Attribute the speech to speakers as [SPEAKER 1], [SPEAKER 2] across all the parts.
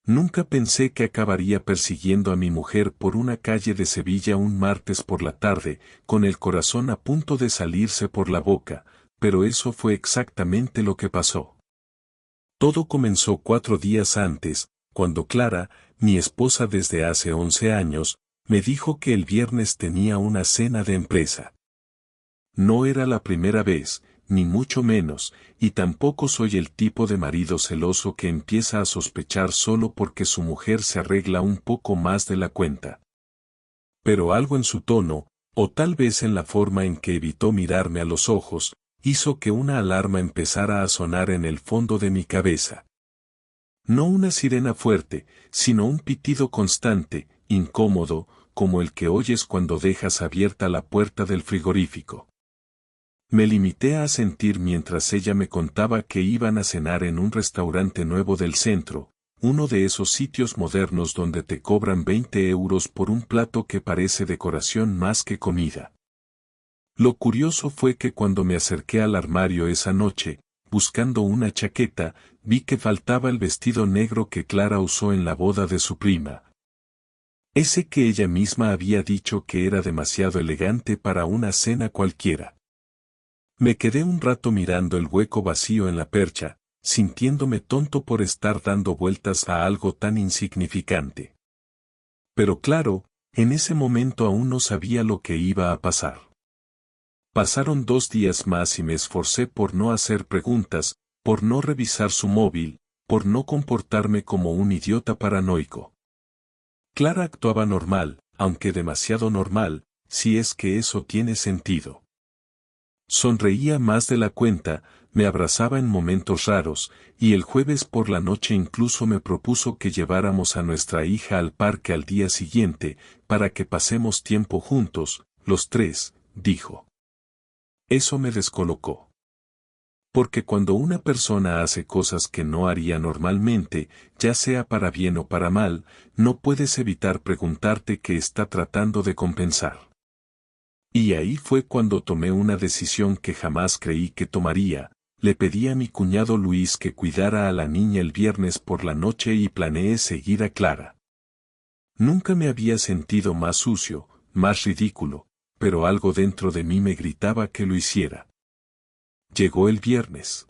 [SPEAKER 1] Nunca pensé que acabaría persiguiendo a mi mujer por una calle de Sevilla un martes por la tarde, con el corazón a punto de salirse por la boca, pero eso fue exactamente lo que pasó. Todo comenzó 4 días antes, cuando Clara, mi esposa desde hace 11 años, me dijo que el viernes tenía una cena de empresa. No era la primera vez, ni mucho menos, y tampoco soy el tipo de marido celoso que empieza a sospechar solo porque su mujer se arregla un poco más de la cuenta. Pero algo en su tono, o tal vez en la forma en que evitó mirarme a los ojos, hizo que una alarma empezara a sonar en el fondo de mi cabeza. No una sirena fuerte, sino un pitido constante, incómodo, como el que oyes cuando dejas abierta la puerta del frigorífico. Me limité a asentir mientras ella me contaba que iban a cenar en un restaurante nuevo del centro, uno de esos sitios modernos donde te cobran 20 euros por un plato que parece decoración más que comida. Lo curioso fue que cuando me acerqué al armario esa noche, buscando una chaqueta, vi que faltaba el vestido negro que Clara usó en la boda de su prima. Ese que ella misma había dicho que era demasiado elegante para una cena cualquiera. Me quedé un rato mirando el hueco vacío en la percha, sintiéndome tonto por estar dando vueltas a algo tan insignificante. Pero claro, en ese momento aún no sabía lo que iba a pasar. Pasaron 2 días más y me esforcé por no hacer preguntas, por no revisar su móvil, por no comportarme como un idiota paranoico. Clara actuaba normal, aunque demasiado normal, si es que eso tiene sentido. Sonreía más de la cuenta, me abrazaba en momentos raros, y el jueves por la noche incluso me propuso que lleváramos a nuestra hija al parque al día siguiente, para que pasemos tiempo juntos, los tres, dijo. Eso me descolocó. Porque cuando una persona hace cosas que no haría normalmente, ya sea para bien o para mal, no puedes evitar preguntarte qué está tratando de compensar. Y ahí fue cuando tomé una decisión que jamás creí que tomaría. Le pedí a mi cuñado Luis que cuidara a la niña el viernes por la noche y planeé seguir a Clara. Nunca me había sentido más sucio, más ridículo, pero algo dentro de mí me gritaba que lo hiciera. Llegó el viernes.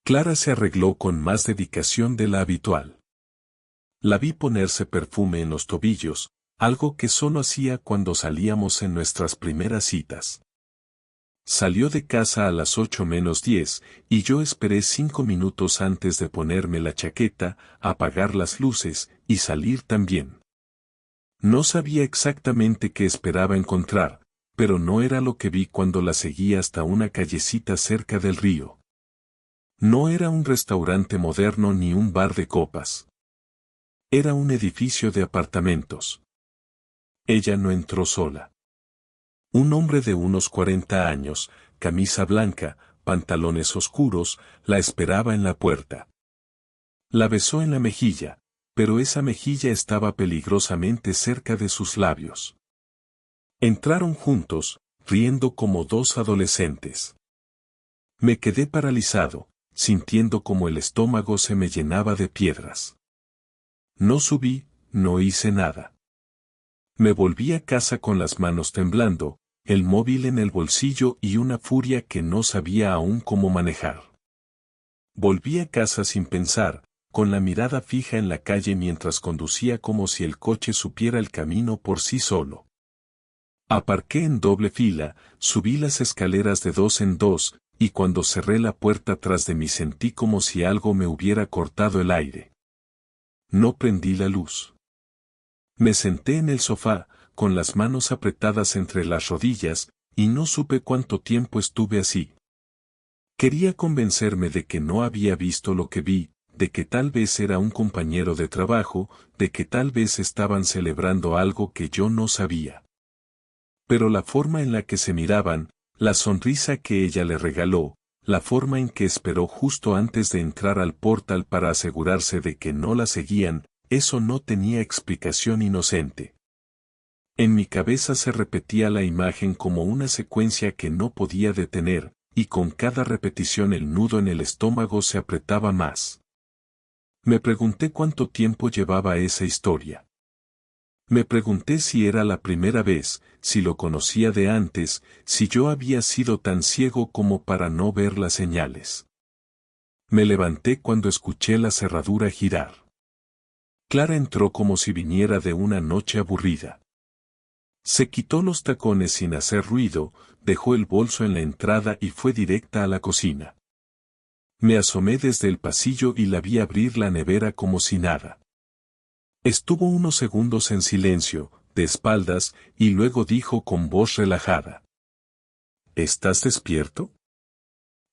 [SPEAKER 1] Clara se arregló con más dedicación de la habitual. La vi ponerse perfume en los tobillos, algo que solo hacía cuando salíamos en nuestras primeras citas. Salió de casa a las 8:10, y yo esperé 5 minutos antes de ponerme la chaqueta, apagar las luces, y salir también. No sabía exactamente qué esperaba encontrar, pero no era lo que vi cuando la seguí hasta una callecita cerca del río. No era un restaurante moderno ni un bar de copas. Era un edificio de apartamentos. Ella no entró sola. Un hombre de unos 40 años, camisa blanca, pantalones oscuros, la esperaba en la puerta. La besó en la mejilla, pero esa mejilla estaba peligrosamente cerca de sus labios. Entraron juntos, riendo como dos adolescentes. Me quedé paralizado, sintiendo como el estómago se me llenaba de piedras. No subí, no hice nada. Me volví a casa con las manos temblando, el móvil en el bolsillo y una furia que no sabía aún cómo manejar. Volví a casa sin pensar, con la mirada fija en la calle mientras conducía como si el coche supiera el camino por sí solo. Aparqué en doble fila, subí las escaleras de 2 en 2, y cuando cerré la puerta tras de mí sentí como si algo me hubiera cortado el aire. No prendí la luz. Me senté en el sofá, con las manos apretadas entre las rodillas, y no supe cuánto tiempo estuve así. Quería convencerme de que no había visto lo que vi, de que tal vez era un compañero de trabajo, de que tal vez estaban celebrando algo que yo no sabía. Pero la forma en la que se miraban, la sonrisa que ella le regaló, la forma en que esperó justo antes de entrar al portal para asegurarse de que no la seguían, eso no tenía explicación inocente. En mi cabeza se repetía la imagen como una secuencia que no podía detener, y con cada repetición el nudo en el estómago se apretaba más. Me pregunté cuánto tiempo llevaba esa historia. Me pregunté si era la primera vez, si lo conocía de antes, si yo había sido tan ciego como para no ver las señales. Me levanté cuando escuché la cerradura girar. Clara entró como si viniera de una noche aburrida. Se quitó los tacones sin hacer ruido, dejó el bolso en la entrada y fue directa a la cocina. Me asomé desde el pasillo y la vi abrir la nevera como si nada. Estuvo unos segundos en silencio, de espaldas, y luego dijo con voz relajada: ¿Estás despierto?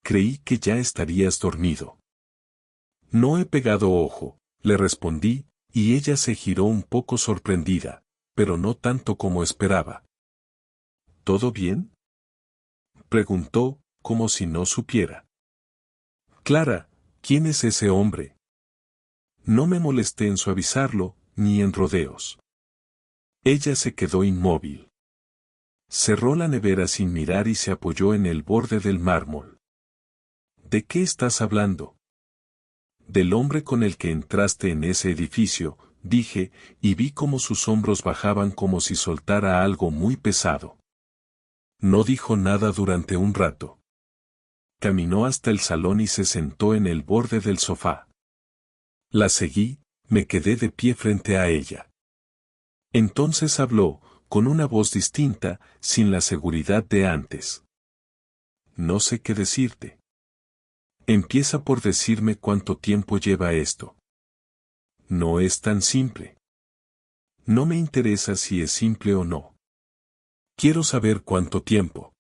[SPEAKER 1] Creí que ya estarías dormido. No he pegado ojo, le respondí, y ella se giró un poco sorprendida, pero no tanto como esperaba. ¿Todo bien?, preguntó, como si no supiera. Clara, ¿quién es ese hombre? No me molesté en suavizarlo, ni en rodeos. Ella se quedó inmóvil. Cerró la nevera sin mirar y se apoyó en el borde del mármol. ¿De qué estás hablando? Del hombre con el que entraste en ese edificio, dije, y vi cómo sus hombros bajaban como si soltara algo muy pesado. No dijo nada durante un rato. Caminó hasta el salón y se sentó en el borde del sofá. La seguí, me quedé de pie frente a ella. Entonces habló, con una voz distinta, sin la seguridad de antes. No sé qué decirte. Empieza por decirme cuánto tiempo lleva esto. No es tan simple. No me interesa si es simple o no. Quiero saber cuánto tiempo.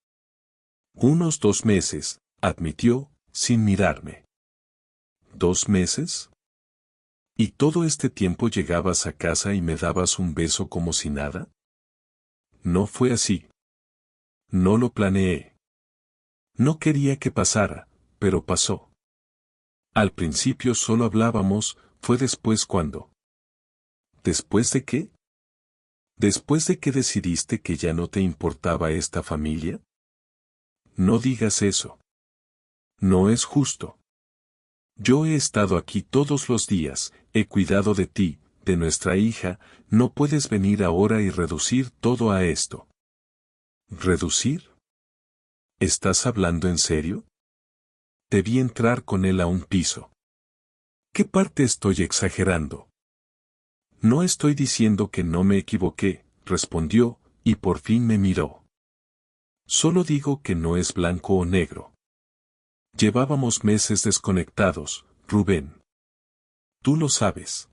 [SPEAKER 1] Unos 2 meses, admitió, sin mirarme. ¿2 meses? ¿Y todo este tiempo llegabas a casa y me dabas un beso como si nada? No fue así. No lo planeé. No quería que pasara, pero pasó. Al principio solo hablábamos, fue después cuando. ¿Después de qué? ¿Después de que decidiste que ya no te importaba esta familia? No digas eso. No es justo. Yo he estado aquí todos los días, he cuidado de ti, de nuestra hija, no puedes venir ahora y reducir todo a esto. ¿Reducir? ¿Estás hablando en serio? Te vi entrar con él a un piso. ¿Qué parte estoy exagerando? No estoy diciendo que no me equivoqué, respondió, y por fin me miró. Solo digo que no es blanco o negro. Llevábamos meses desconectados, Rubén. Tú lo sabes.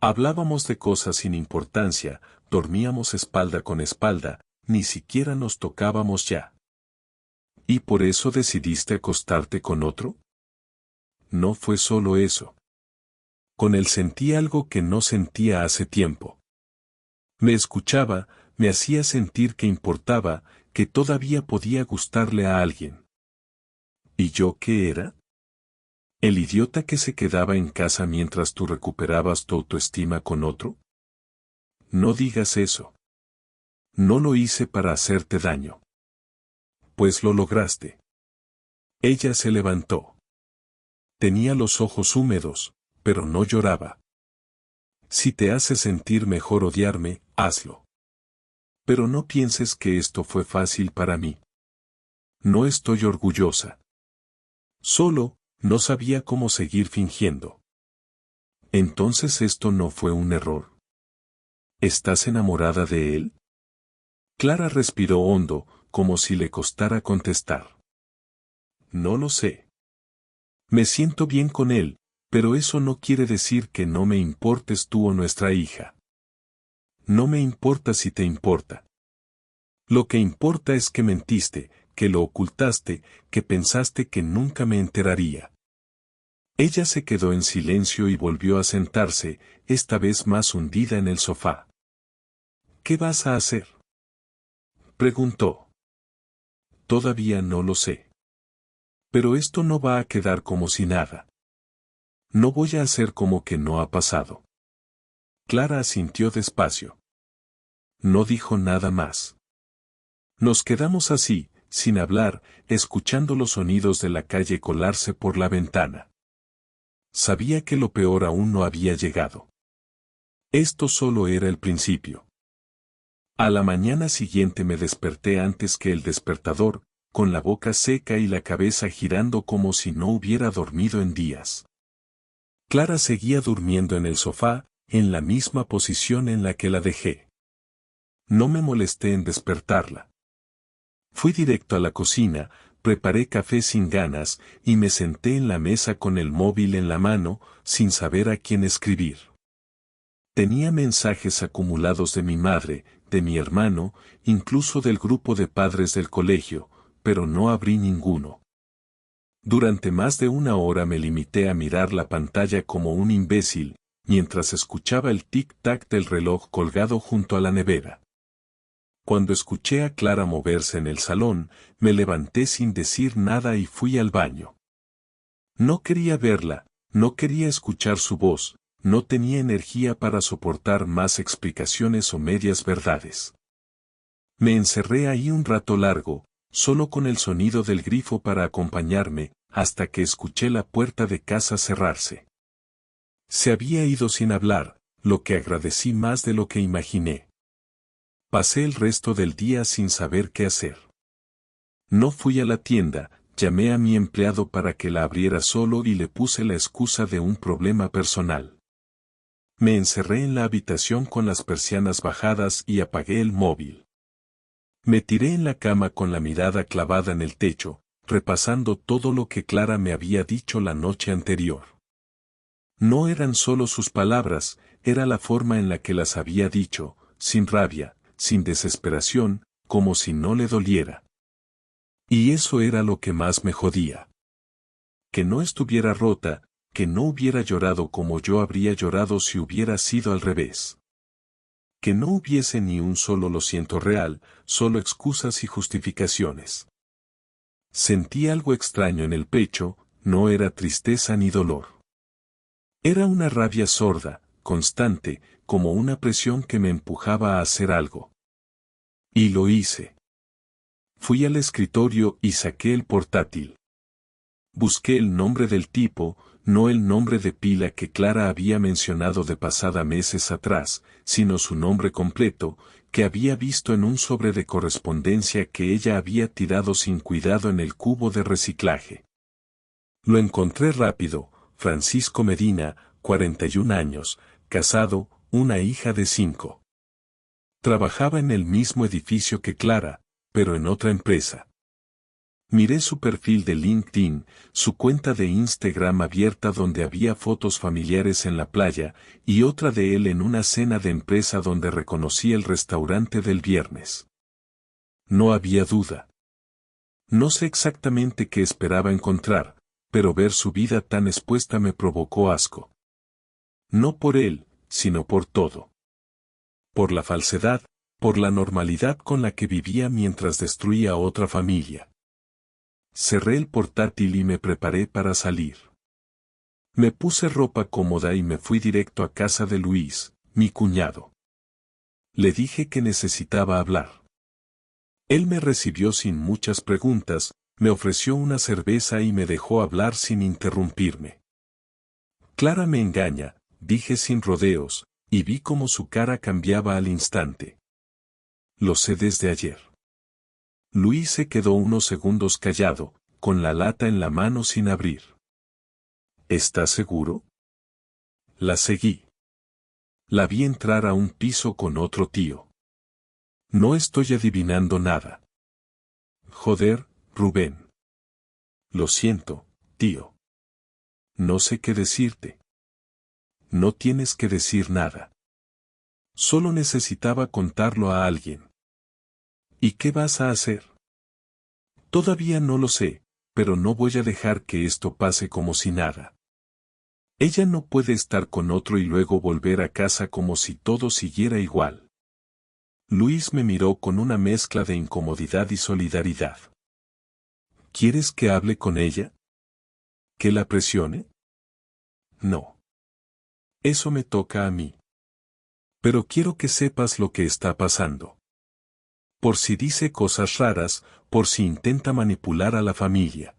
[SPEAKER 1] Hablábamos de cosas sin importancia, dormíamos espalda con espalda, ni siquiera nos tocábamos ya. ¿Y por eso decidiste acostarte con otro? No fue solo eso. Con él sentí algo que no sentía hace tiempo. Me escuchaba, me hacía sentir que importaba, que todavía podía gustarle a alguien. ¿Y yo qué era? ¿El idiota que se quedaba en casa mientras tú recuperabas tu autoestima con otro? No digas eso. No lo hice para hacerte daño. Pues lo lograste. Ella se levantó. Tenía los ojos húmedos, pero no lloraba. Si te hace sentir mejor odiarme, hazlo. Pero no pienses que esto fue fácil para mí. No estoy orgullosa. Solo, no sabía cómo seguir fingiendo. Entonces esto no fue un error. ¿Estás enamorada de él? Clara respiró hondo, como si le costara contestar. No lo sé. Me siento bien con él, pero eso no quiere decir que no me importes tú o nuestra hija. No me importa si te importa. Lo que importa es que mentiste, que lo ocultaste, que pensaste que nunca me enteraría. Ella se quedó en silencio y volvió a sentarse, esta vez más hundida en el sofá. ¿Qué vas a hacer?, preguntó. Todavía no lo sé. Pero esto no va a quedar como si nada. No voy a hacer como que no ha pasado. Clara asintió despacio. No dijo nada más. Nos quedamos así, sin hablar, escuchando los sonidos de la calle colarse por la ventana. Sabía que lo peor aún no había llegado. Esto solo era el principio. A la mañana siguiente me desperté antes que el despertador, con la boca seca y la cabeza girando como si no hubiera dormido en días. Clara seguía durmiendo en el sofá, en la misma posición en la que la dejé. No me molesté en despertarla. Fui directo a la cocina, preparé café sin ganas y me senté en la mesa con el móvil en la mano, sin saber a quién escribir. Tenía mensajes acumulados de mi madre, de mi hermano, incluso del grupo de padres del colegio, pero no abrí ninguno. Durante más de una hora me limité a mirar la pantalla como un imbécil, mientras escuchaba el tic-tac del reloj colgado junto a la nevera. Cuando escuché a Clara moverse en el salón, me levanté sin decir nada y fui al baño. No quería verla, no quería escuchar su voz, no tenía energía para soportar más explicaciones o medias verdades. Me encerré ahí un rato largo, solo con el sonido del grifo para acompañarme, hasta que escuché la puerta de casa cerrarse. Se había ido sin hablar, lo que agradecí más de lo que imaginé. Pasé el resto del día sin saber qué hacer. No fui a la tienda, llamé a mi empleado para que la abriera solo y le puse la excusa de un problema personal. Me encerré en la habitación con las persianas bajadas y apagué el móvil. Me tiré en la cama con la mirada clavada en el techo, repasando todo lo que Clara me había dicho la noche anterior. No eran solo sus palabras, era la forma en la que las había dicho, sin rabia, sin desesperación, como si no le doliera. Y eso era lo que más me jodía. Que no estuviera rota, que no hubiera llorado como yo habría llorado si hubiera sido al revés. Que no hubiese ni un solo lo siento real, solo excusas y justificaciones. Sentí algo extraño en el pecho, no era tristeza ni dolor. Era una rabia sorda, constante, como una presión que me empujaba a hacer algo. Y lo hice. Fui al escritorio y saqué el portátil. Busqué el nombre del tipo, no el nombre de pila que Clara había mencionado de pasada meses atrás, sino su nombre completo, que había visto en un sobre de correspondencia que ella había tirado sin cuidado en el cubo de reciclaje. Lo encontré rápido, Francisco Medina, 41 años, casado, una hija de 5. Trabajaba en el mismo edificio que Clara, pero en otra empresa. Miré su perfil de LinkedIn, su cuenta de Instagram abierta donde había fotos familiares en la playa, y otra de él en una cena de empresa donde reconocí el restaurante del viernes. No había duda. No sé exactamente qué esperaba encontrar, pero ver su vida tan expuesta me provocó asco. No por él, sino por todo. Por la falsedad, por la normalidad con la que vivía mientras destruía a otra familia. Cerré el portátil y me preparé para salir. Me puse ropa cómoda y me fui directo a casa de Luis, mi cuñado. Le dije que necesitaba hablar. Él me recibió sin muchas preguntas, me ofreció una cerveza y me dejó hablar sin interrumpirme. Clara me engaña, dije sin rodeos, y vi cómo su cara cambiaba al instante. Lo sé desde ayer. Luis se quedó unos segundos callado, con la lata en la mano sin abrir. ¿Estás seguro? La seguí. La vi entrar a un piso con otro tío. No estoy adivinando nada. Joder, Rubén. Lo siento, tío. No sé qué decirte. No tienes que decir nada. Solo necesitaba contarlo a alguien. ¿Y qué vas a hacer? Todavía no lo sé, pero no voy a dejar que esto pase como si nada. Ella no puede estar con otro y luego volver a casa como si todo siguiera igual. Luis me miró con una mezcla de incomodidad y solidaridad. ¿Quieres que hable con ella? ¿Que la presione? No. Eso me toca a mí. Pero quiero que sepas lo que está pasando. Por si dice cosas raras, por si intenta manipular a la familia.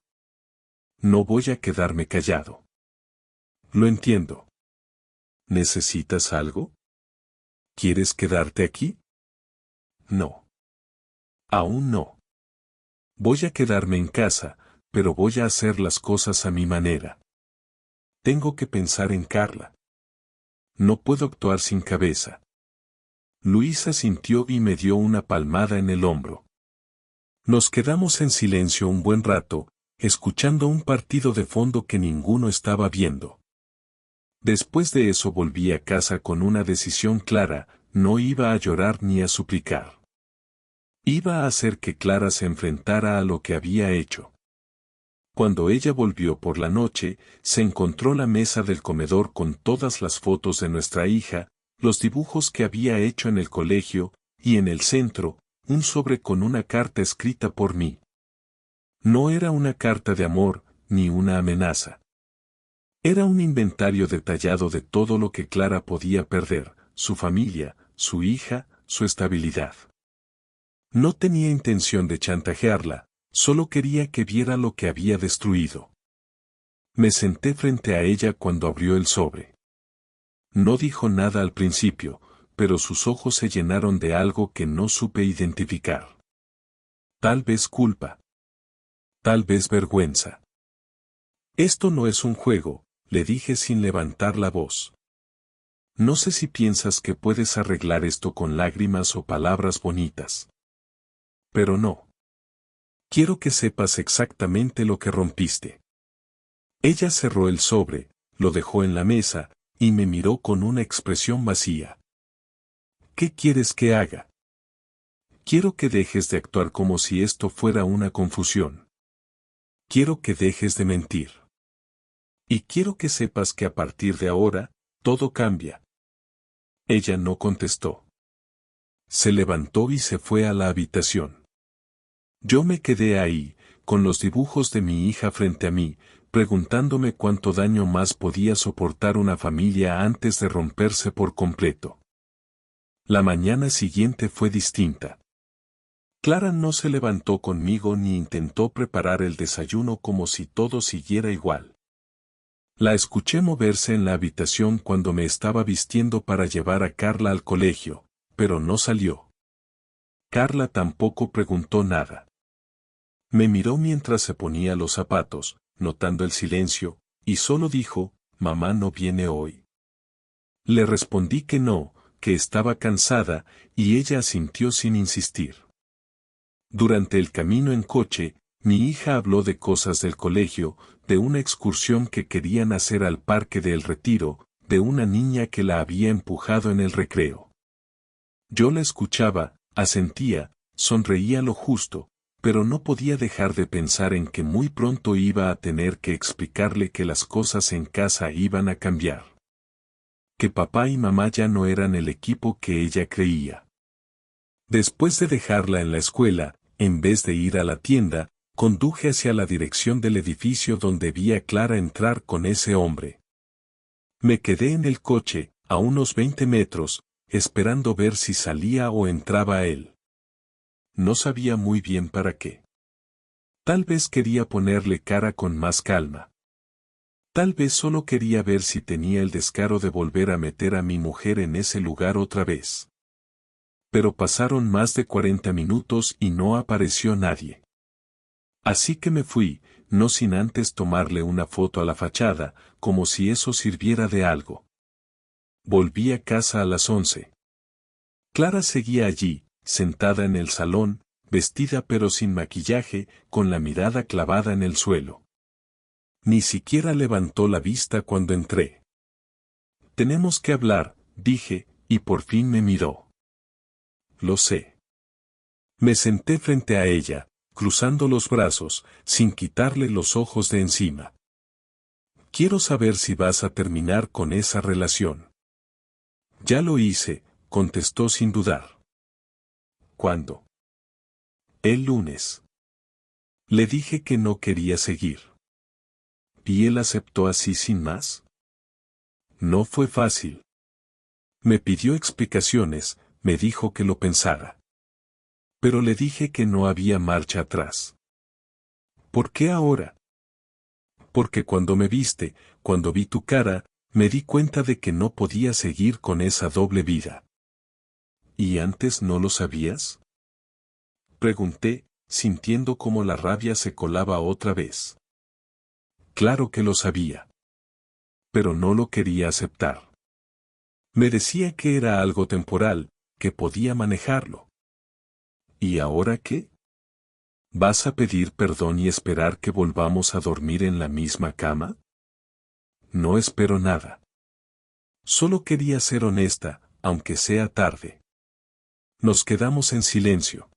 [SPEAKER 1] No voy a quedarme callado. Lo entiendo. ¿Necesitas algo? ¿Quieres quedarte aquí? No. Aún no. Voy a quedarme en casa, pero voy a hacer las cosas a mi manera. Tengo que pensar en Carla. No puedo actuar sin cabeza. Luisa sintió y me dio una palmada en el hombro. Nos quedamos en silencio un buen rato, escuchando un partido de fondo que ninguno estaba viendo. Después de eso volví a casa con una decisión clara: no iba a llorar ni a suplicar. Iba a hacer que Clara se enfrentara a lo que había hecho. Cuando ella volvió por la noche, se encontró la mesa del comedor con todas las fotos de nuestra hija, los dibujos que había hecho en el colegio, y en el centro, un sobre con una carta escrita por mí. No era una carta de amor, ni una amenaza. Era un inventario detallado de todo lo que Clara podía perder: su familia, su hija, su estabilidad. No tenía intención de chantajearla, solo quería que viera lo que había destruido. Me senté frente a ella cuando abrió el sobre. No dijo nada al principio, pero sus ojos se llenaron de algo que no supe identificar. Tal vez culpa. Tal vez vergüenza. Esto no es un juego, le dije sin levantar la voz. No sé si piensas que puedes arreglar esto con lágrimas o palabras bonitas. Pero no. Quiero que sepas exactamente lo que rompiste. Ella cerró el sobre, lo dejó en la mesa, y me miró con una expresión vacía. ¿Qué quieres que haga? Quiero que dejes de actuar como si esto fuera una confusión. Quiero que dejes de mentir. Y quiero que sepas que a partir de ahora, todo cambia. Ella no contestó. Se levantó y se fue a la habitación. Yo me quedé ahí, con los dibujos de mi hija frente a mí, preguntándome cuánto daño más podía soportar una familia antes de romperse por completo. La mañana siguiente fue distinta. Clara no se levantó conmigo ni intentó preparar el desayuno como si todo siguiera igual. La escuché moverse en la habitación cuando me estaba vistiendo para llevar a Carla al colegio, pero no salió. Carla tampoco preguntó nada. Me miró mientras se ponía los zapatos, notando el silencio, y solo dijo: «Mamá no viene hoy». Le respondí que no, que estaba cansada, y ella asintió sin insistir. Durante el camino en coche, mi hija habló de cosas del colegio, de una excursión que querían hacer al Parque del Retiro, de una niña que la había empujado en el recreo. Yo la escuchaba, asentía, sonreía lo justo, pero no podía dejar de pensar en que muy pronto iba a tener que explicarle que las cosas en casa iban a cambiar. Que papá y mamá ya no eran el equipo que ella creía. Después de dejarla en la escuela, en vez de ir a la tienda, conduje hacia la dirección del edificio donde vi a Clara entrar con ese hombre. Me quedé en el coche, a unos 20 metros, esperando ver si salía o entraba él. No sabía muy bien para qué. Tal vez quería ponerle cara con más calma. Tal vez solo quería ver si tenía el descaro de volver a meter a mi mujer en ese lugar otra vez. Pero pasaron más de 40 minutos y no apareció nadie. Así que me fui, no sin antes tomarle una foto a la fachada, como si eso sirviera de algo. Volví a casa a las 11. Clara seguía allí, sentada en el salón, vestida pero sin maquillaje, con la mirada clavada en el suelo. Ni siquiera levantó la vista cuando entré. «Tenemos que hablar», dije, y por fin me miró. «Lo sé». Me senté frente a ella, cruzando los brazos, sin quitarle los ojos de encima. «Quiero saber si vas a terminar con esa relación». «Ya lo hice», contestó sin dudar. «¿Cuándo?» «El lunes». Le dije que no quería seguir. ¿Y él aceptó así sin más? No fue fácil. Me pidió explicaciones, me dijo que lo pensara. Pero le dije que no había marcha atrás. ¿Por qué ahora? Porque cuando me viste, cuando vi tu cara, me di cuenta de que no podía seguir con esa doble vida. ¿Y antes no lo sabías?, pregunté, sintiendo cómo la rabia se colaba otra vez. Claro que lo sabía. Pero no lo quería aceptar. Me decía que era algo temporal, que podía manejarlo. ¿Y ahora qué? ¿Vas a pedir perdón y esperar que volvamos a dormir en la misma cama? No espero nada. Solo quería ser honesta, aunque sea tarde. Nos quedamos en silencio.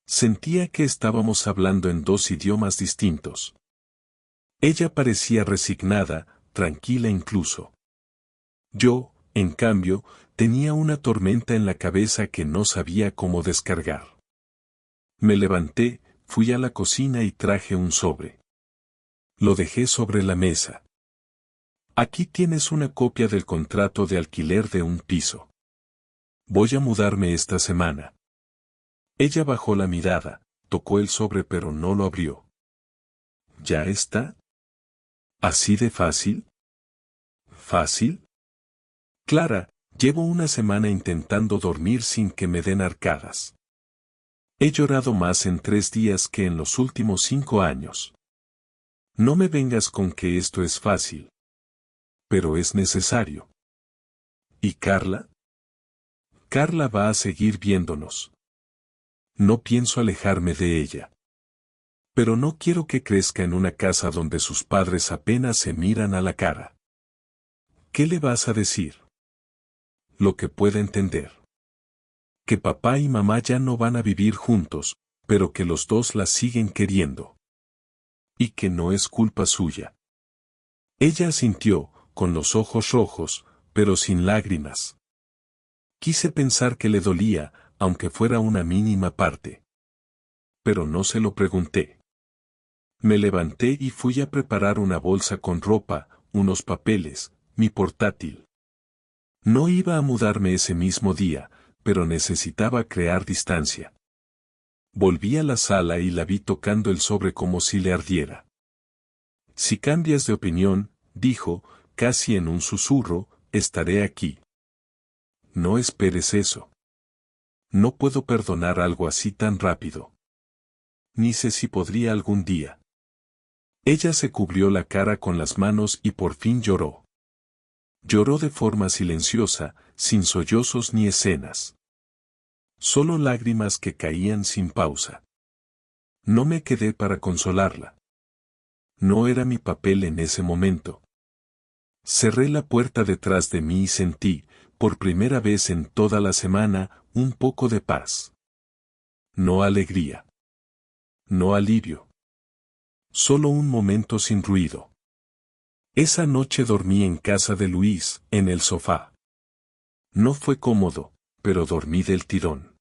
[SPEAKER 1] Sentía que estábamos hablando en dos idiomas distintos. Ella parecía resignada, tranquila incluso. Yo, en cambio, tenía una tormenta en la cabeza que no sabía cómo descargar. Me levanté, fui a la cocina y traje un sobre. Lo dejé sobre la mesa. Aquí tienes una copia del contrato de alquiler de un piso. Voy a mudarme esta semana. Ella bajó la mirada, tocó el sobre pero no lo abrió. ¿Ya está? ¿Así de fácil? ¿Fácil? Clara, llevo una semana intentando dormir sin que me den arcadas. He llorado más en 3 días que en los últimos 5 años. No me vengas con que esto es fácil. Pero es necesario. ¿Y Carla? Carla va a seguir viéndonos. No pienso alejarme de ella. Pero no quiero que crezca en una casa donde sus padres apenas se miran a la cara. ¿Qué le vas a decir? Lo que pueda entender. Que papá y mamá ya no van a vivir juntos, pero que los dos la siguen queriendo. Y que no es culpa suya. Ella asintió, con los ojos rojos, pero sin lágrimas. Quise pensar que le dolía, aunque fuera una mínima parte. Pero no se lo pregunté. Me levanté y fui a preparar una bolsa con ropa, unos papeles, mi portátil. No iba a mudarme ese mismo día, pero necesitaba crear distancia. Volví a la sala y la vi tocando el sobre como si le ardiera. Si cambias de opinión, dijo, casi en un susurro, estaré aquí. No esperes eso. No puedo perdonar algo así tan rápido. Ni sé si podría algún día. Ella se cubrió la cara con las manos y por fin lloró. Lloró de forma silenciosa, sin sollozos ni escenas. Solo lágrimas que caían sin pausa. No me quedé para consolarla. No era mi papel en ese momento. Cerré la puerta detrás de mí y sentí, por primera vez en toda la semana, un poco de paz. No alegría. No alivio. Solo un momento sin ruido. Esa noche dormí en casa de Luis, en el sofá. No fue cómodo, pero dormí del tirón.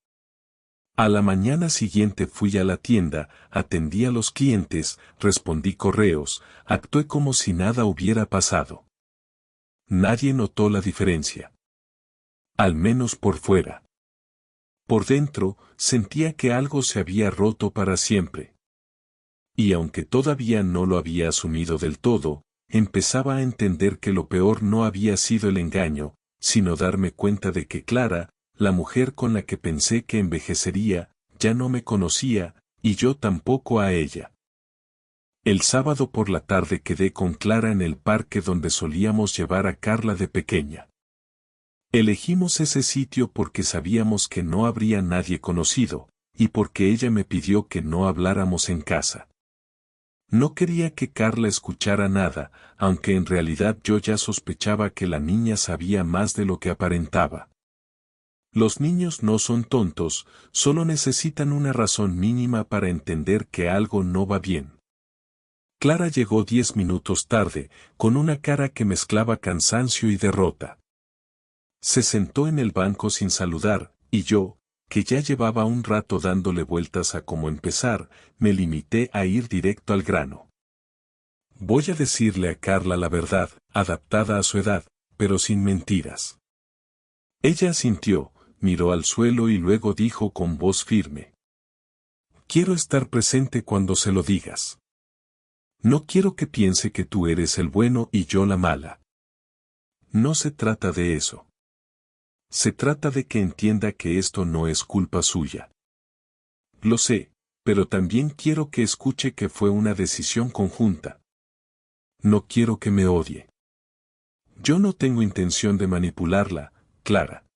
[SPEAKER 1] A la mañana siguiente fui a la tienda, atendí a los clientes, respondí correos, actué como si nada hubiera pasado. Nadie notó la diferencia. Al menos por fuera. Por dentro, sentía que algo se había roto para siempre. Y aunque todavía no lo había asumido del todo, empezaba a entender que lo peor no había sido el engaño, sino darme cuenta de que Clara, la mujer con la que pensé que envejecería, ya no me conocía, y yo tampoco a ella. El sábado por la tarde quedé con Clara en el parque donde solíamos llevar a Carla de pequeña. Elegimos ese sitio porque sabíamos que no habría nadie conocido, y porque ella me pidió que no habláramos en casa. No quería que Carla escuchara nada, aunque en realidad yo ya sospechaba que la niña sabía más de lo que aparentaba. Los niños no son tontos, solo necesitan una razón mínima para entender que algo no va bien. Clara llegó 10 minutos tarde, con una cara que mezclaba cansancio y derrota. Se sentó en el banco sin saludar, y yo, que ya llevaba un rato dándole vueltas a cómo empezar, me limité a ir directo al grano. Voy a decirle a Carla la verdad, adaptada a su edad, pero sin mentiras. Ella asintió, miró al suelo y luego dijo con voz firme. Quiero estar presente cuando se lo digas. No quiero que piense que tú eres el bueno y yo la mala. No se trata de eso. Se trata de que entienda que esto no es culpa suya. Lo sé, pero también quiero que escuche que fue una decisión conjunta. No quiero que me odie. Yo no tengo intención de manipularla, Clara.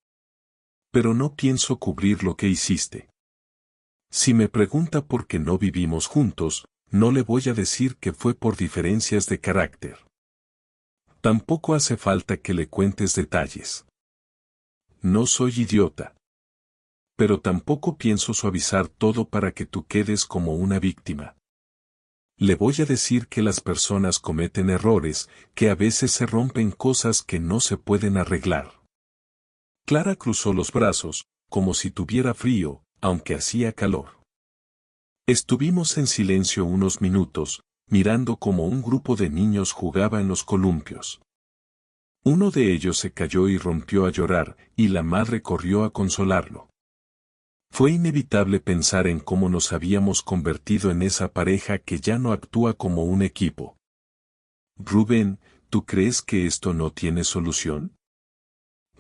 [SPEAKER 1] Pero no pienso cubrir lo que hiciste. Si me pregunta por qué no vivimos juntos, no le voy a decir que fue por diferencias de carácter. Tampoco hace falta que le cuentes detalles. No soy idiota. Pero tampoco pienso suavizar todo para que tú quedes como una víctima. Le voy a decir que las personas cometen errores, que a veces se rompen cosas que no se pueden arreglar. Clara cruzó los brazos, como si tuviera frío, aunque hacía calor. Estuvimos en silencio unos minutos, mirando cómo un grupo de niños jugaba en los columpios. Uno de ellos se cayó y rompió a llorar, y la madre corrió a consolarlo. Fue inevitable pensar en cómo nos habíamos convertido en esa pareja que ya no actúa como un equipo. Rubén, ¿tú crees que esto no tiene solución?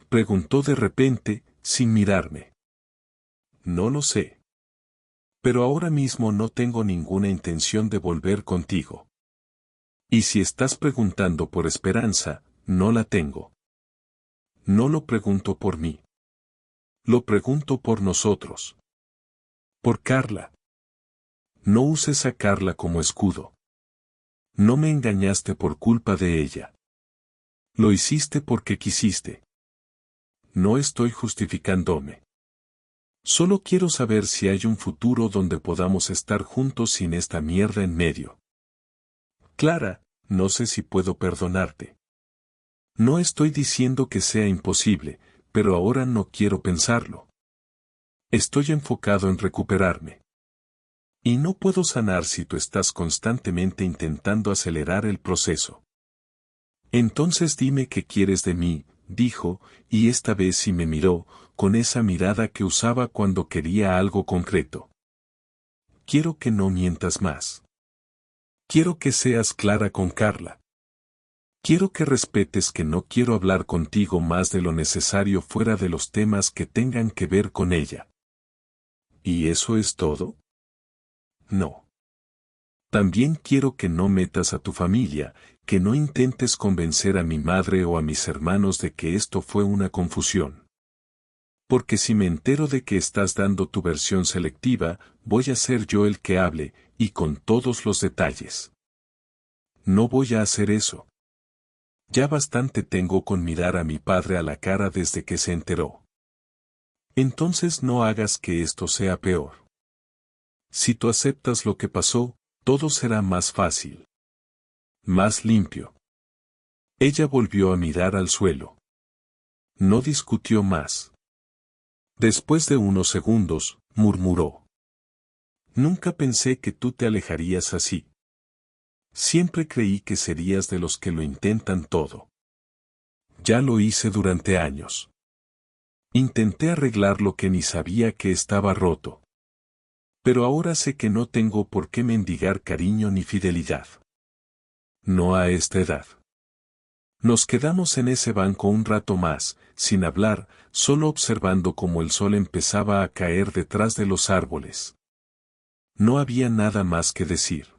[SPEAKER 1] Preguntó de repente, sin mirarme. No lo sé. Pero ahora mismo no tengo ninguna intención de volver contigo. Y si estás preguntando por esperanza, no la tengo. No lo pregunto por mí. Lo pregunto por nosotros. Por Carla. No uses a Carla como escudo. No me engañaste por culpa de ella. Lo hiciste porque quisiste. No estoy justificándome. Solo quiero saber si hay un futuro donde podamos estar juntos sin esta mierda en medio. Clara, no sé si puedo perdonarte. No estoy diciendo que sea imposible, pero ahora no quiero pensarlo. Estoy enfocado en recuperarme. Y no puedo sanar si tú estás constantemente intentando acelerar el proceso. Entonces dime qué quieres de mí, dijo, y esta vez sí me miró, con esa mirada que usaba cuando quería algo concreto. Quiero que no mientas más. Quiero que seas clara con Carla. Quiero que respetes que no quiero hablar contigo más de lo necesario fuera de los temas que tengan que ver con ella. ¿Y eso es todo? No. También quiero que no metas a tu familia, que no intentes convencer a mi madre o a mis hermanos de que esto fue una confusión. Porque si me entero de que estás dando tu versión selectiva, voy a ser yo el que hable, y con todos los detalles. No voy a hacer eso. Ya bastante tengo con mirar a mi padre a la cara desde que se enteró. Entonces no hagas que esto sea peor. Si tú aceptas lo que pasó, todo será más fácil. Más limpio. Ella volvió a mirar al suelo. No discutió más. Después de unos segundos, murmuró. Nunca pensé que tú te alejarías así. Siempre creí que serías de los que lo intentan todo. Ya lo hice durante años. Intenté arreglar lo que ni sabía que estaba roto. Pero ahora sé que no tengo por qué mendigar cariño ni fidelidad. No a esta edad. Nos quedamos en ese banco un rato más, sin hablar, solo observando cómo el sol empezaba a caer detrás de los árboles. No había nada más que decir.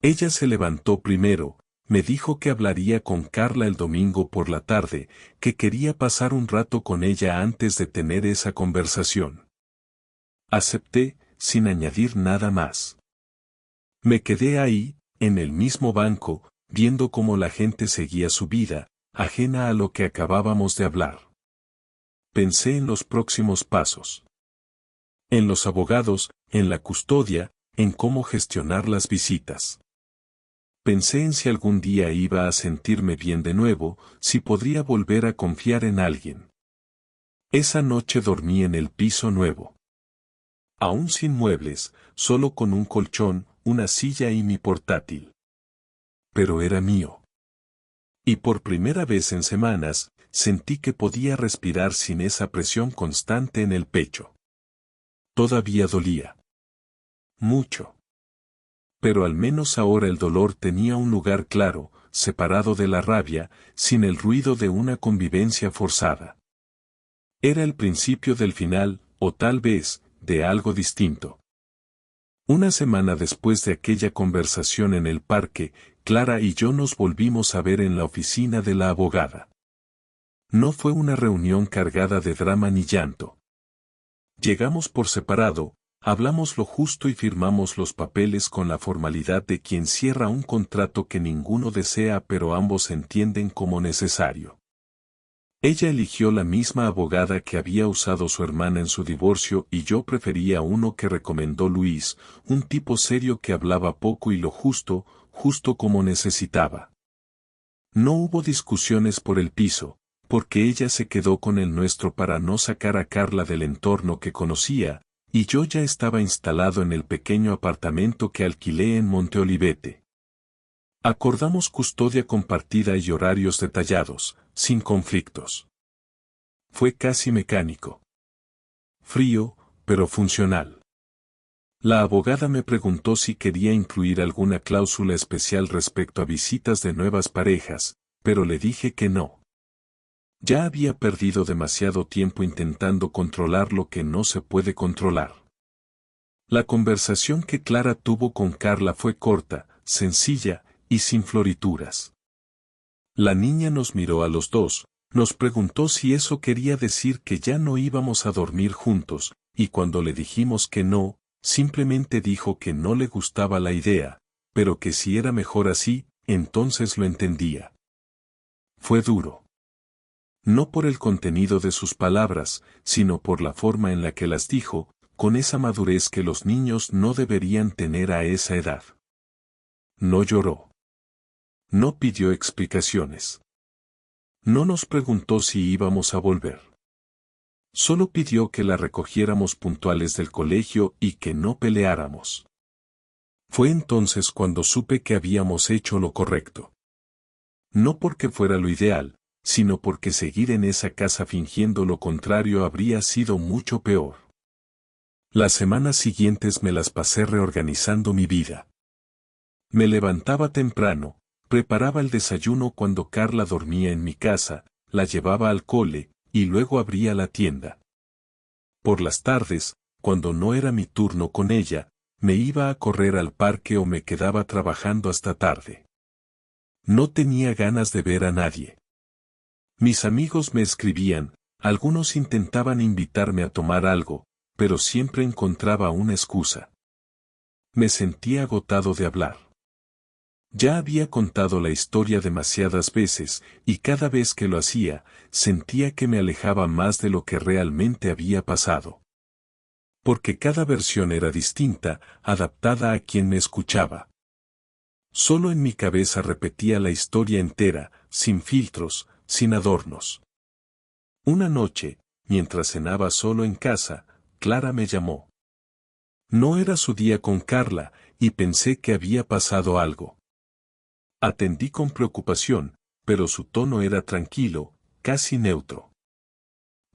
[SPEAKER 1] Ella se levantó primero, me dijo que hablaría con Carla el domingo por la tarde, que quería pasar un rato con ella antes de tener esa conversación. Acepté, sin añadir nada más. Me quedé ahí, en el mismo banco, viendo cómo la gente seguía su vida, ajena a lo que acabábamos de hablar. Pensé en los próximos pasos. En los abogados, en la custodia, en cómo gestionar las visitas. Pensé en si algún día iba a sentirme bien de nuevo, si podría volver a confiar en alguien. Esa noche dormí en el piso nuevo. Aún sin muebles, solo con un colchón, una silla y mi portátil. Pero era mío. Y por primera vez en semanas, sentí que podía respirar sin esa presión constante en el pecho. Todavía dolía. Mucho. Pero al menos ahora el dolor tenía un lugar claro, separado de la rabia, sin el ruido de una convivencia forzada. Era el principio del final, o tal vez, de algo distinto. Una semana después de aquella conversación en el parque, Clara y yo nos volvimos a ver en la oficina de la abogada. No fue una reunión cargada de drama ni llanto. Llegamos por separado, hablamos lo justo y firmamos los papeles con la formalidad de quien cierra un contrato que ninguno desea pero ambos entienden como necesario. Ella eligió la misma abogada que había usado su hermana en su divorcio y yo prefería uno que recomendó Luis, un tipo serio que hablaba poco y lo justo, justo como necesitaba. No hubo discusiones por el piso, porque ella se quedó con el nuestro para no sacar a Carla del entorno que conocía, y yo ya estaba instalado en el pequeño apartamento que alquilé en Monte Olivete. Acordamos custodia compartida y horarios detallados, sin conflictos. Fue casi mecánico. Frío, pero funcional. La abogada me preguntó si quería incluir alguna cláusula especial respecto a visitas de nuevas parejas, pero le dije que no. Ya había perdido demasiado tiempo intentando controlar lo que no se puede controlar. La conversación que Clara tuvo con Carla fue corta, sencilla, y sin florituras. La niña nos miró a los dos, nos preguntó si eso quería decir que ya no íbamos a dormir juntos, y cuando le dijimos que no, simplemente dijo que no le gustaba la idea, pero que si era mejor así, entonces lo entendía. Fue duro. No por el contenido de sus palabras, sino por la forma en la que las dijo, con esa madurez que los niños no deberían tener a esa edad. No lloró. No pidió explicaciones. No nos preguntó si íbamos a volver. Solo pidió que la recogiéramos puntuales del colegio y que no peleáramos. Fue entonces cuando supe que habíamos hecho lo correcto. No porque fuera lo ideal, sino porque seguir en esa casa fingiendo lo contrario habría sido mucho peor. Las semanas siguientes me las pasé reorganizando mi vida. Me levantaba temprano, preparaba el desayuno cuando Carla dormía en mi casa, la llevaba al cole, y luego abría la tienda. Por las tardes, cuando no era mi turno con ella, me iba a correr al parque o me quedaba trabajando hasta tarde. No tenía ganas de ver a nadie. Mis amigos me escribían, algunos intentaban invitarme a tomar algo, pero siempre encontraba una excusa. Me sentía agotado de hablar. Ya había contado la historia demasiadas veces, y cada vez que lo hacía, sentía que me alejaba más de lo que realmente había pasado. Porque cada versión era distinta, adaptada a quien me escuchaba. Solo en mi cabeza repetía la historia entera, sin filtros, sin adornos. Una noche, mientras cenaba solo en casa, Clara me llamó. No era su día con Carla, y pensé que había pasado algo. Atendí con preocupación, pero su tono era tranquilo, casi neutro.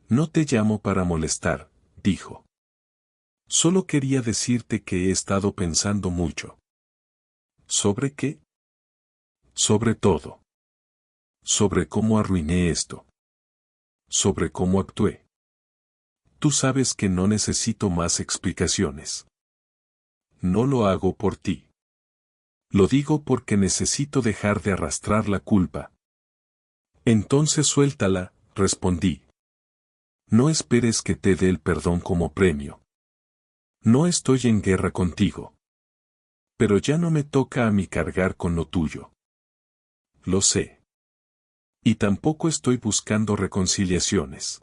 [SPEAKER 1] No te llamo para molestar, dijo. Solo quería decirte que he estado pensando mucho. ¿Sobre qué? Sobre todo. Sobre cómo arruiné esto. Sobre cómo actué. Tú sabes que no necesito más explicaciones. No lo hago por ti. Lo digo porque necesito dejar de arrastrar la culpa. Entonces suéltala, respondí. No esperes que te dé el perdón como premio. No estoy en guerra contigo. Pero ya no me toca a mí cargar con lo tuyo. Lo sé. Y tampoco estoy buscando reconciliaciones.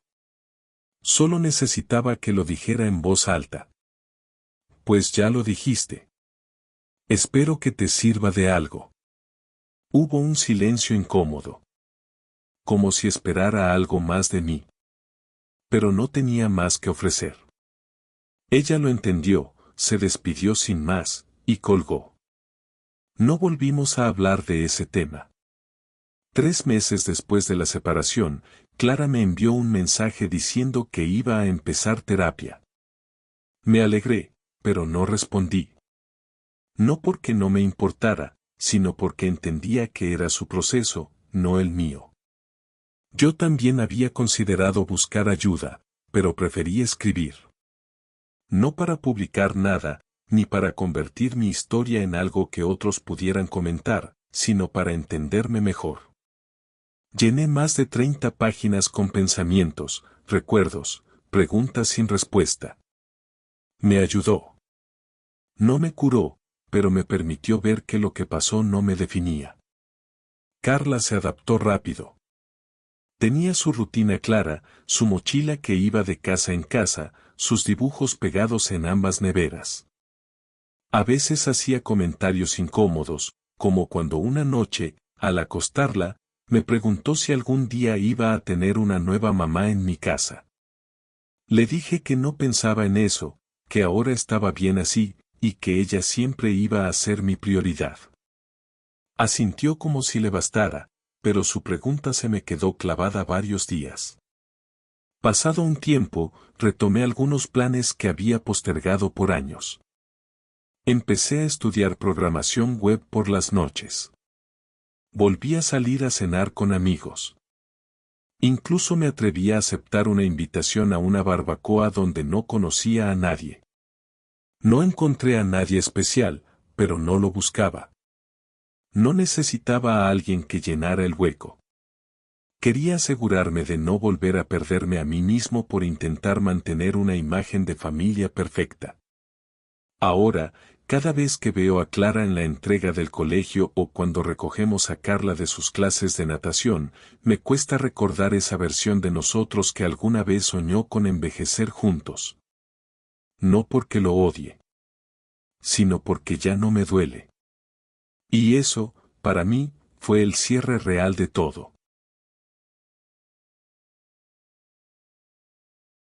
[SPEAKER 1] Solo necesitaba que lo dijera en voz alta. Pues ya lo dijiste. Espero que te sirva de algo. Hubo un silencio incómodo. Como si esperara algo más de mí. Pero no tenía más que ofrecer. Ella lo entendió, se despidió sin más, y colgó. No volvimos a hablar de ese tema. 3 meses después de la separación, Clara me envió un mensaje diciendo que iba a empezar terapia. Me alegré, pero no respondí. No porque no me importara, sino porque entendía que era su proceso, no el mío. Yo también había considerado buscar ayuda, pero preferí escribir. No para publicar nada, ni para convertir mi historia en algo que otros pudieran comentar, sino para entenderme mejor. Llené más de 30 páginas con pensamientos, recuerdos, preguntas sin respuesta. Me ayudó. No me curó, pero me permitió ver que lo que pasó no me definía. Carla se adaptó rápido. Tenía su rutina clara, su mochila que iba de casa en casa, sus dibujos pegados en ambas neveras. A veces hacía comentarios incómodos, como cuando una noche, al acostarla, me preguntó si algún día iba a tener una nueva mamá en mi casa. Le dije que no pensaba en eso, que ahora estaba bien así, y que ella siempre iba a ser mi prioridad. Asintió como si le bastara, pero su pregunta se me quedó clavada varios días. Pasado un tiempo, retomé algunos planes que había postergado por años. Empecé a estudiar programación web por las noches. Volví a salir a cenar con amigos. Incluso me atreví a aceptar una invitación a una barbacoa donde no conocía a nadie. No encontré a nadie especial, pero no lo buscaba. No necesitaba a alguien que llenara el hueco. Quería asegurarme de no volver a perderme a mí mismo por intentar mantener una imagen de familia perfecta. Ahora, cada vez que veo a Clara en la entrega del colegio o cuando recogemos a Carla de sus clases de natación, me cuesta recordar esa versión de nosotros que alguna vez soñó con envejecer juntos. No porque lo odie, sino porque ya no me duele. Y eso, para mí, fue el cierre real de todo.